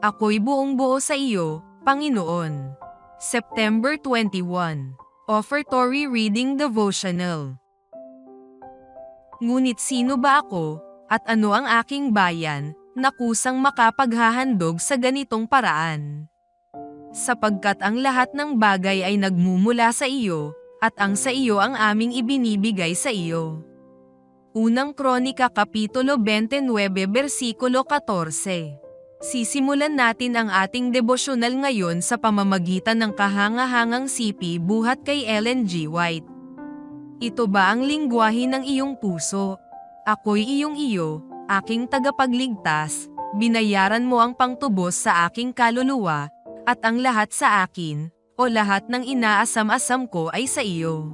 Ako'y buong-buo sa iyo, Panginoon. September 21. Offertory Reading Devotional. Ngunit sino ba ako, at ano ang aking bayan, na kusang makapaghahandog sa ganitong paraan? Sapagkat ang lahat ng bagay ay nagmumula sa iyo, at ang sa iyo ang aming ibinibigay sa iyo. Unang Kronika Kapitulo 29 versikulo 14. Sisimulan natin ang ating devosyonal ngayon sa pamamagitan ng kahanga-hangang sipi buhat kay Ellen G. White. Ito ba ang lingwahe ng iyong puso? Ako'y iyong iyo, aking tagapagligtas, binayaran mo ang pangtubos sa aking kaluluwa, at ang lahat sa akin, o lahat ng inaasam-asam ko ay sa iyo.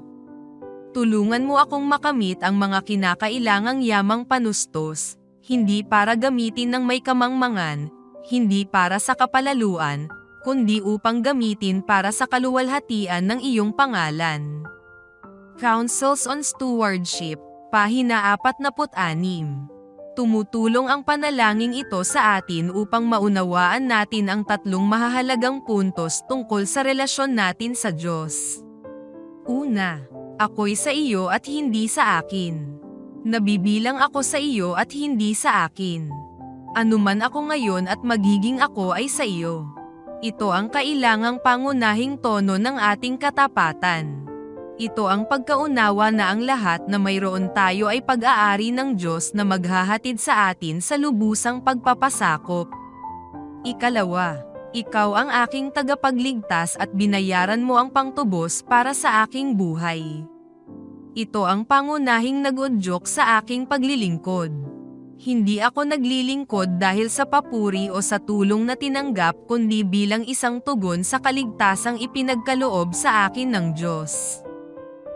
Tulungan mo akong makamit ang mga kinakailangang yamang panustos, hindi para gamitin ng may kamangmangan, hindi para sa kapalaluan, kundi upang gamitin para sa kaluwalhatian ng iyong pangalan. Counsels on Stewardship, pahina 46. Tumutulong ang panalangin ito sa atin upang maunawaan natin ang tatlong mahahalagang puntos tungkol sa relasyon natin sa Diyos. Una, ako'y sa iyo at hindi sa akin. Nabibilang ako sa iyo at hindi sa akin. Anuman ako ngayon at magiging ako ay sa iyo. Ito ang kailangang pangunahing tono ng ating katapatan. Ito ang pagkaunawa na ang lahat na mayroon tayo ay pag-aari ng Diyos na maghahatid sa atin sa lubusang pagpapasakop. Ikalawa, ikaw ang aking tagapagligtas at binayaran mo ang pangtubos para sa aking buhay. Ito ang pangunahing nag-udyok sa aking paglilingkod. Hindi ako naglilingkod dahil sa papuri o sa tulong na tinanggap kundi bilang isang tugon sa kaligtasang ipinagkaloob sa akin ng Diyos.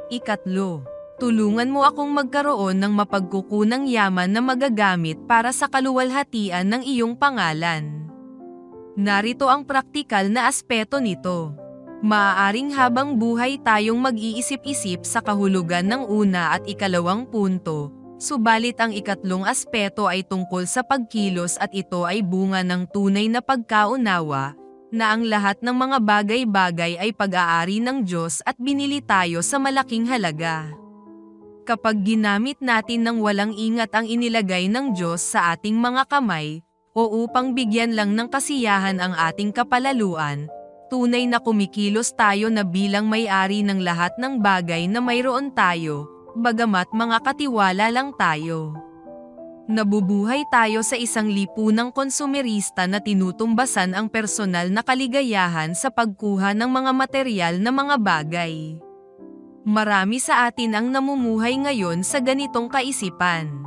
Ikatlo, tulungan mo akong magkaroon ng mapagkukunang yaman na magagamit para sa kaluwalhatian ng iyong pangalan. Narito ang praktikal na aspeto nito. Maaaring habang buhay tayong mag-iisip-isip sa kahulugan ng una at ikalawang punto, subalit ang ikatlong aspeto ay tungkol sa pagkilos at ito ay bunga ng tunay na pagkaunawa, na ang lahat ng mga bagay-bagay ay pag-aari ng Diyos at binili tayo sa malaking halaga. Kapag ginamit natin ng walang ingat ang inilagay ng Diyos sa ating mga kamay, o upang bigyan lang ng kasiyahan ang ating kapalaluan, tunay na kumikilos tayo na bilang may-ari ng lahat ng bagay na mayroon tayo, bagamat mga katiwala lang tayo. Nabubuhay tayo sa isang lipunang konsumerista na tinutumbasan ang personal na kaligayahan sa pagkuha ng mga materyal na mga bagay. Marami sa atin ang namumuhay ngayon sa ganitong kaisipan.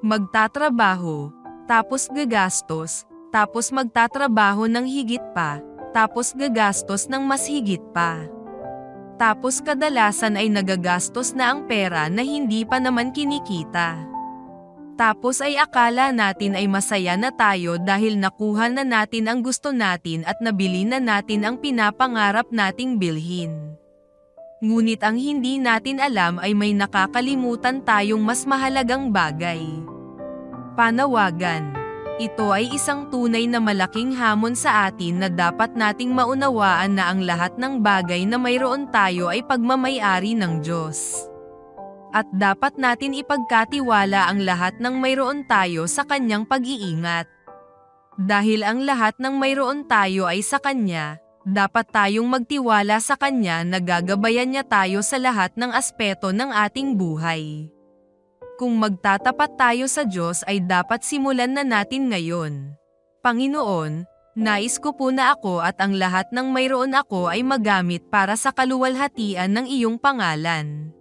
Magtatrabaho, tapos gagastos, tapos magtatrabaho ng higit pa, tapos gagastos ng mas higit pa. Tapos kadalasan ay nagagastos na ang pera na hindi pa naman kinikita. Tapos ay akala natin ay masaya na tayo dahil nakuha na natin ang gusto natin at nabili na natin ang pinapangarap nating bilhin. Ngunit ang hindi natin alam ay may nakakalimutan tayong mas mahalagang bagay. Panawagan. Ito ay isang tunay na malaking hamon sa atin na dapat nating maunawaan na ang lahat ng bagay na mayroon tayo ay pagmamay-ari ng Diyos. At dapat natin ipagkatiwala ang lahat ng mayroon tayo sa Kanyang pag-iingat. Dahil ang lahat ng mayroon tayo ay sa Kanya, dapat tayong magtiwala sa Kanya na gagabayan niya tayo sa lahat ng aspeto ng ating buhay. Kung magtatapat tayo sa Diyos ay dapat simulan na natin ngayon. Panginoon, nais ko po na ako at ang lahat ng mayroon ako ay magamit para sa kaluwalhatian ng iyong pangalan.